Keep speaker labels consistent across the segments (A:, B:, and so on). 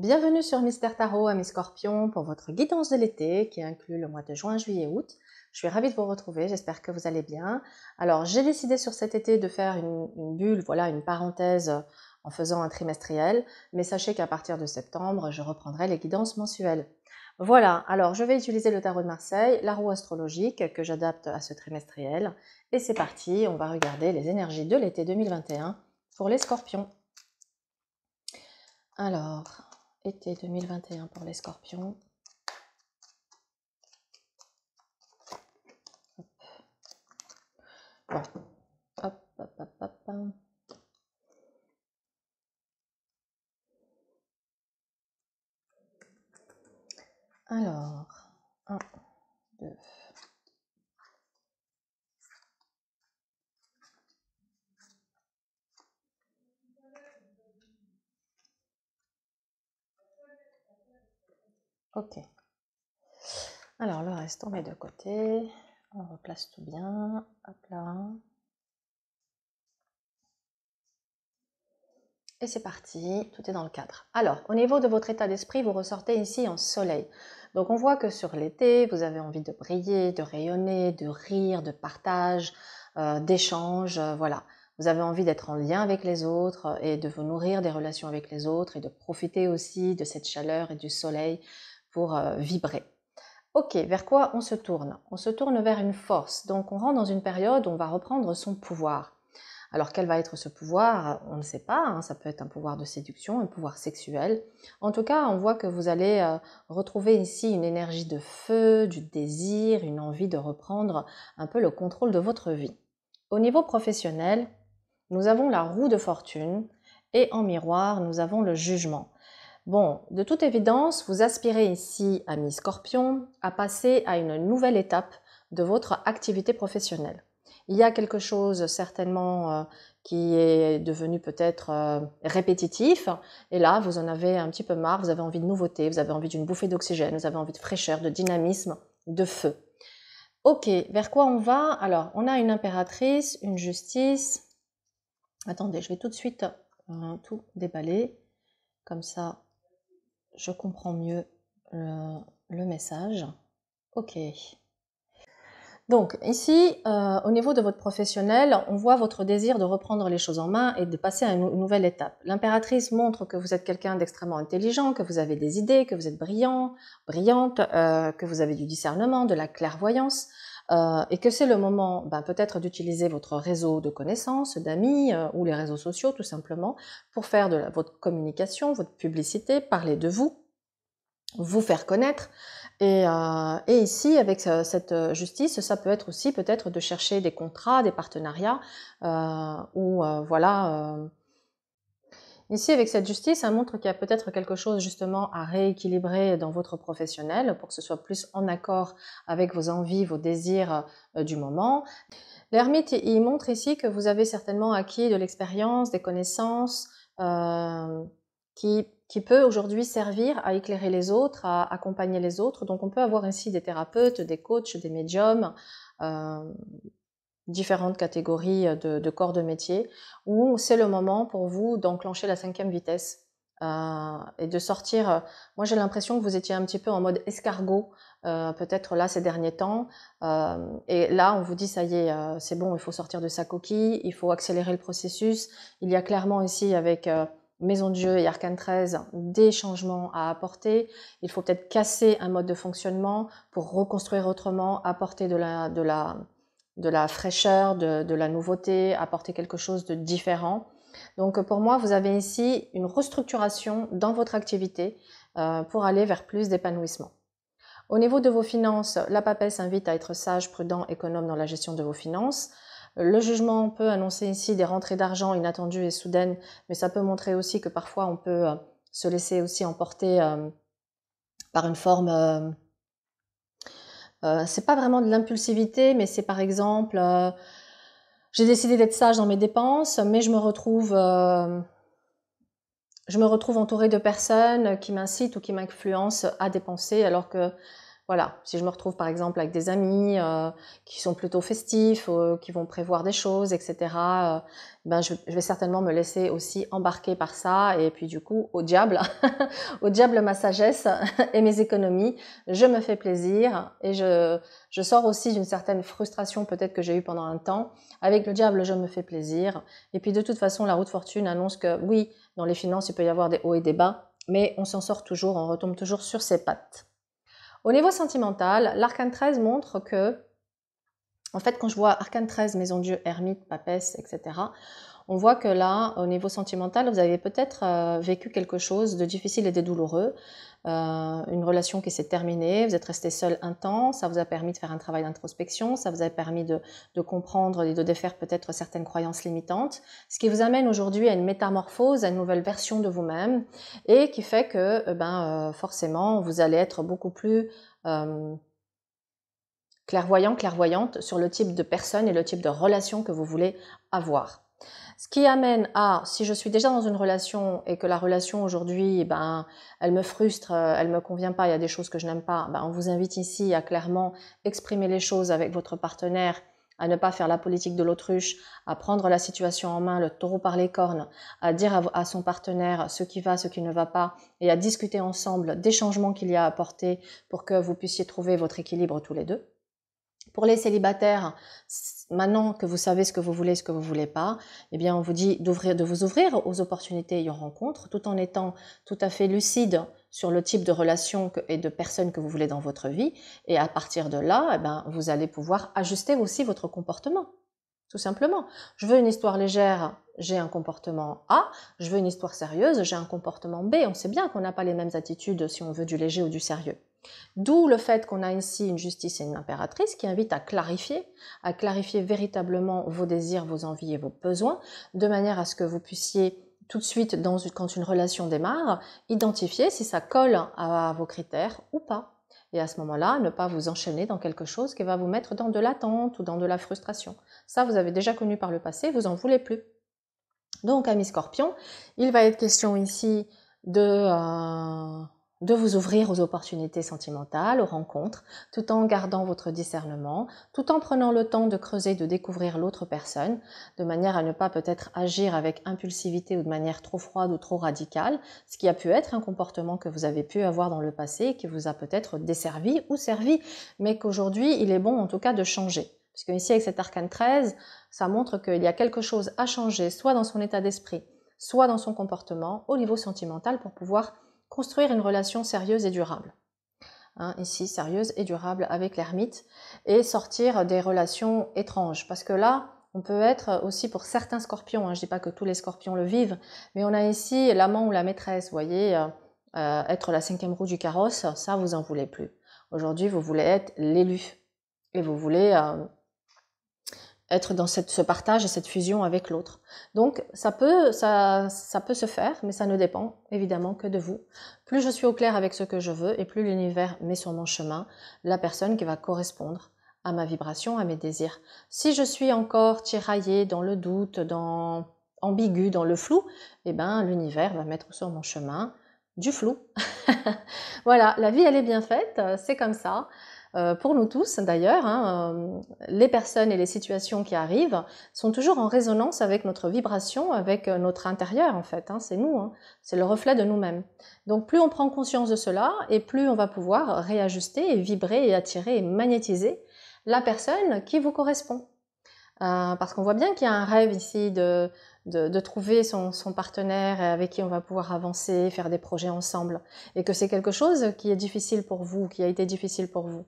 A: Bienvenue sur Mystère Tarot, amis Scorpions, pour votre guidance de l'été qui inclut le mois de juin, juillet, août. Je suis ravie de vous retrouver, j'espère que vous allez bien. Alors, j'ai décidé sur cet été de faire une bulle, voilà, une parenthèse en faisant un trimestriel, mais sachez qu'à partir de septembre, je reprendrai les guidances mensuelles. Voilà, alors je vais utiliser le tarot de Marseille, la roue astrologique que j'adapte à ce trimestriel. Et c'est parti, on va regarder les énergies de l'été 2021 pour les Scorpions. Alors, été 2021 pour les Scorpions. Bon, hop, hop, hop, hop. Alors, 1, 2. Ok. Alors, le reste, on met de côté. On replace tout bien. Hop là. Et c'est parti, tout est dans le cadre. Alors, au niveau de votre état d'esprit, vous ressortez ici en soleil. Donc, on voit que sur l'été, vous avez envie de briller, de rayonner, de rire, de partage, d'échange, voilà. Vous avez envie d'être en lien avec les autres et de vous nourrir des relations avec les autres et de profiter aussi de cette chaleur et du soleil pour vibrer. Ok, vers quoi on se tourne? On se tourne vers une force. Donc, on rentre dans une période où on va reprendre son pouvoir. Alors, quel va être ce pouvoir? On ne sait pas, hein, ça peut être un pouvoir de séduction, un pouvoir sexuel. En tout cas, on voit que vous allez retrouver ici une énergie de feu, du désir, une envie de reprendre un peu le contrôle de votre vie. Au niveau professionnel, nous avons la roue de fortune et en miroir, nous avons le jugement. Bon, de toute évidence, vous aspirez ici, amis Scorpion, à passer à une nouvelle étape de votre activité professionnelle. Il y a quelque chose certainement qui est devenu peut-être répétitif, et là vous en avez un petit peu marre, vous avez envie de nouveauté, vous avez envie d'une bouffée d'oxygène, vous avez envie de fraîcheur, de dynamisme, de feu. Ok, vers quoi on va? Alors, on a une impératrice, une justice. Attendez, je vais tout de suite tout déballer, comme ça je comprends mieux le message. Ok. Donc ici, au niveau de votre professionnel, on voit votre désir de reprendre les choses en main et de passer à une nouvelle étape. L'impératrice montre que vous êtes quelqu'un d'extrêmement intelligent, que vous avez des idées, que vous êtes brillant, brillante, que vous avez du discernement, de la clairvoyance, et que c'est le moment peut-être d'utiliser votre réseau de connaissances, d'amis ou les réseaux sociaux tout simplement pour faire de votre communication, votre publicité, parler de vous faire connaître. Et ici, avec cette justice, ça peut être aussi peut-être de chercher des contrats, des partenariats, ou voilà. Ici, avec cette justice, ça montre qu'il y a peut-être quelque chose justement à rééquilibrer dans votre professionnel pour que ce soit plus en accord avec vos envies, vos désirs du moment. L'ermite, il montre ici que vous avez certainement acquis de l'expérience, des connaissances qui peut aujourd'hui servir à éclairer les autres, à accompagner les autres. Donc on peut avoir ainsi des thérapeutes, des coachs, des médiums, différentes catégories de corps de métier, où c'est le moment pour vous d'enclencher la 5e vitesse et de sortir. Moi j'ai l'impression que vous étiez un petit peu en mode escargot, peut-être là ces derniers temps, et là on vous dit ça y est, c'est bon, il faut sortir de sa coquille, il faut accélérer le processus. Il y a clairement ici avec Maison de Jeu et Arcane 13 des changements à apporter. Il faut peut-être casser un mode de fonctionnement pour reconstruire autrement, apporter de la fraîcheur, de la nouveauté, apporter quelque chose de différent. Donc pour moi, vous avez ici une restructuration dans votre activité pour aller vers plus d'épanouissement. Au niveau de vos finances, la papesse invite à être sage, prudent, économe dans la gestion de vos finances. Le jugement peut annoncer ici des rentrées d'argent inattendues et soudaines, mais ça peut montrer aussi que parfois on peut se laisser aussi emporter par une forme... c'est pas vraiment de l'impulsivité, mais c'est par exemple... j'ai décidé d'être sage dans mes dépenses, mais je me retrouve entourée de personnes qui m'incitent ou qui m'influencent à dépenser, alors que Voilà, si je me retrouve par exemple avec des amis qui sont plutôt festifs, qui vont prévoir des choses, etc., ben je vais certainement me laisser aussi embarquer par ça. Et puis du coup, au diable, au diable ma sagesse et mes économies, je me fais plaisir et je sors aussi d'une certaine frustration peut-être que j'ai eue pendant un temps. Avec le diable, je me fais plaisir. Et puis de toute façon, la roue de fortune annonce que oui, dans les finances, il peut y avoir des hauts et des bas, mais on s'en sort toujours, on retombe toujours sur ses pattes. Au niveau sentimental, l'arcane 13 montre que, en fait, quand je vois arcane 13, maison Dieu, ermite, papesse, etc., on voit que là, au niveau sentimental, vous avez peut-être vécu quelque chose de difficile et de douloureux, une relation qui s'est terminée, vous êtes resté seul un temps, ça vous a permis de faire un travail d'introspection, ça vous a permis de comprendre et de défaire peut-être certaines croyances limitantes, ce qui vous amène aujourd'hui à une métamorphose, à une nouvelle version de vous-même, et qui fait que forcément, vous allez être beaucoup plus clairvoyant, clairvoyante sur le type de personne et le type de relation que vous voulez avoir. Ce qui amène à, si je suis déjà dans une relation et que la relation aujourd'hui, elle me frustre, elle me convient pas, il y a des choses que je n'aime pas, on vous invite ici à clairement exprimer les choses avec votre partenaire, à ne pas faire la politique de l'autruche, à prendre la situation en main, le taureau par les cornes, à dire à son partenaire ce qui va, ce qui ne va pas, et à discuter ensemble des changements qu'il y a à apporter pour que vous puissiez trouver votre équilibre tous les deux. Pour les célibataires, maintenant que vous savez ce que vous voulez, ce que vous voulez pas, eh bien, on vous dit de vous ouvrir aux opportunités et aux rencontres, tout en étant tout à fait lucide sur le type de relation et de personnes que vous voulez dans votre vie. Et à partir de là, vous allez pouvoir ajuster aussi votre comportement. Tout simplement. Je veux une histoire légère, j'ai un comportement A. Je veux une histoire sérieuse, j'ai un comportement B. On sait bien qu'on n'a pas les mêmes attitudes si on veut du léger ou du sérieux. D'où le fait qu'on a ici une justice et une impératrice qui invite à clarifier véritablement vos désirs, vos envies et vos besoins, de manière à ce que vous puissiez tout de suite, quand une relation démarre, identifier si ça colle à vos critères ou pas. Et à ce moment-là, ne pas vous enchaîner dans quelque chose qui va vous mettre dans de l'attente ou dans de la frustration. Ça, vous avez déjà connu par le passé, vous n'en voulez plus. Donc, amis scorpions, il va être question ici de vous ouvrir aux opportunités sentimentales, aux rencontres, tout en gardant votre discernement, tout en prenant le temps de creuser, de découvrir l'autre personne, de manière à ne pas peut-être agir avec impulsivité ou de manière trop froide ou trop radicale, ce qui a pu être un comportement que vous avez pu avoir dans le passé et qui vous a peut-être desservi ou servi, mais qu'aujourd'hui, il est bon en tout cas de changer. Parce que ici, avec cet arcane 13, ça montre qu'il y a quelque chose à changer, soit dans son état d'esprit, soit dans son comportement, au niveau sentimental, pour pouvoir construire une relation sérieuse et durable. Ici, sérieuse et durable avec l'ermite, et sortir des relations étranges. Parce que là, on peut être aussi pour certains scorpions, je ne dis pas que tous les scorpions le vivent, mais on a ici l'amant ou la maîtresse, vous voyez, être la 5e roue du carrosse, ça vous en voulez plus. Aujourd'hui, vous voulez être l'élu, et vous voulez être dans ce partage et cette fusion avec l'autre. Donc ça peut se faire, mais ça ne dépend évidemment que de vous. Plus je suis au clair avec ce que je veux et plus l'univers met sur mon chemin la personne qui va correspondre à ma vibration, à mes désirs. Si je suis encore tiraillée dans le doute, ambigu, dans le flou, l'univers va mettre sur mon chemin du flou. Voilà, la vie elle est bien faite, c'est comme ça. Pour nous tous d'ailleurs, les personnes et les situations qui arrivent sont toujours en résonance avec notre vibration, avec notre intérieur en fait, c'est nous, c'est le reflet de nous-mêmes. Donc plus on prend conscience de cela et plus on va pouvoir réajuster et vibrer et attirer et magnétiser la personne qui vous correspond. Parce qu'on voit bien qu'il y a un rêve ici de trouver son partenaire avec qui on va pouvoir avancer, faire des projets ensemble, et que c'est quelque chose qui est difficile pour vous, qui a été difficile pour vous.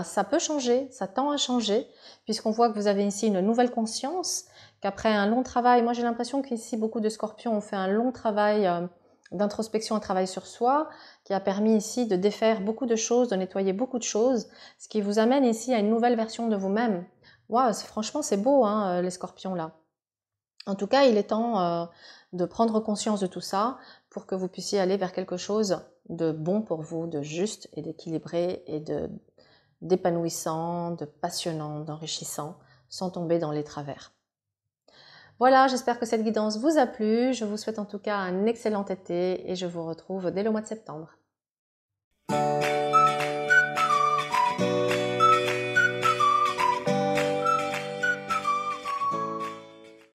A: Ça peut changer, ça tend à changer, puisqu'on voit que vous avez ici une nouvelle conscience, qu'après un long travail, moi j'ai l'impression qu'ici beaucoup de scorpions ont fait un long travail d'introspection, un travail sur soi, qui a permis ici de défaire beaucoup de choses, de nettoyer beaucoup de choses, ce qui vous amène ici à une nouvelle version de vous-même. Wow, franchement c'est beau les scorpions là. En tout cas, il est temps de prendre conscience de tout ça pour que vous puissiez aller vers quelque chose de bon pour vous, de juste et d'équilibré et d'épanouissant, de passionnant, d'enrichissant, sans tomber dans les travers. Voilà, j'espère que cette guidance vous a plu. Je vous souhaite en tout cas un excellent été et je vous retrouve dès le mois de septembre.